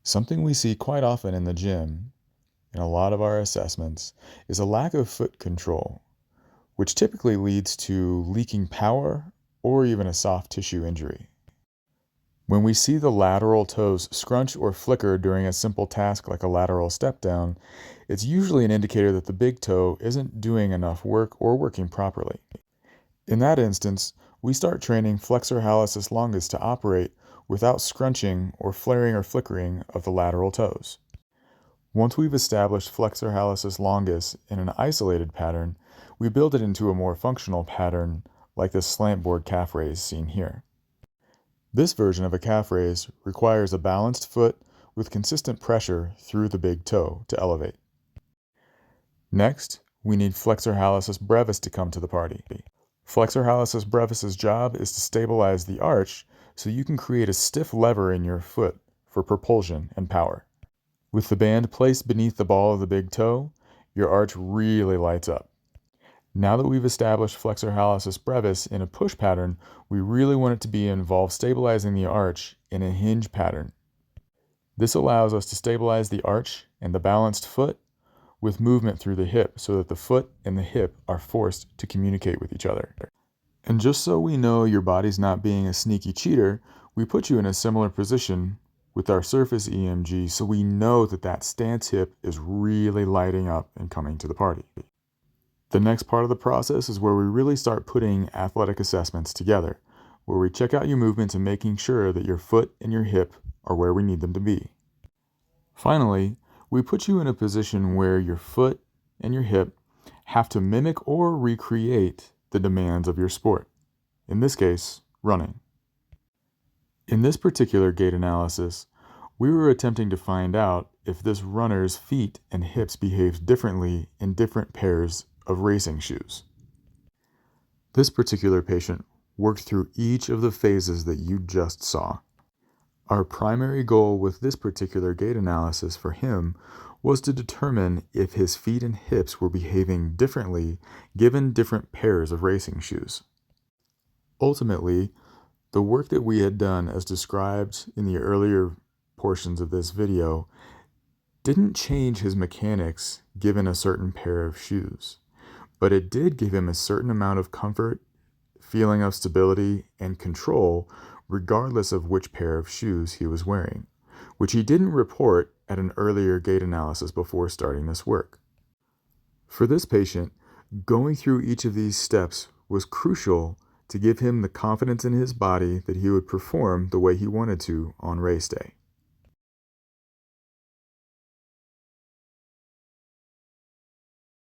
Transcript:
Something we see quite often in the gym, in a lot of our assessments, is a lack of foot control, which typically leads to leaking power or even a soft tissue injury. When we see the lateral toes scrunch or flicker during a simple task like a lateral step down, it's usually an indicator that the big toe isn't doing enough work or working properly. In that instance, we start training flexor hallucis longus to operate without scrunching or flaring or flickering of the lateral toes. Once we've established flexor hallucis longus in an isolated pattern, we build it into a more functional pattern like this slant board calf raise seen here. This version of a calf raise requires a balanced foot with consistent pressure through the big toe to elevate. Next, we need flexor hallucis brevis to come to the party. Flexor hallucis brevis's job is to stabilize the arch so you can create a stiff lever in your foot for propulsion and power. With the band placed beneath the ball of the big toe, your arch really lights up. Now that we've established flexor hallucis brevis in a push pattern, we really want it to involve stabilizing the arch in a hinge pattern. This allows us to stabilize the arch and the balanced foot with movement through the hip so that the foot and the hip are forced to communicate with each other. And just so we know your body's not being a sneaky cheater, we put you in a similar position with our surface EMG so we know that that stance hip is really lighting up and coming to the party. The next part of the process is where we really start putting athletic assessments together, where we check out your movements and making sure that your foot and your hip are where we need them to be. Finally, we put you in a position where your foot and your hip have to mimic or recreate the demands of your sport, in this case, running. In this particular gait analysis, we were attempting to find out if this runner's feet and hips behaved differently in different pairs of racing shoes. This particular patient worked through each of the phases that you just saw. Our primary goal with this particular gait analysis for him was to determine if his feet and hips were behaving differently given different pairs of racing shoes. Ultimately, the work that we had done as described in the earlier portions of this video didn't change his mechanics given a certain pair of shoes, but it did give him a certain amount of comfort, feeling of stability, and control regardless of which pair of shoes he was wearing, which he didn't report at an earlier gait analysis before starting this work. For this patient, going through each of these steps was crucial to give him the confidence in his body that he would perform the way he wanted to on race day.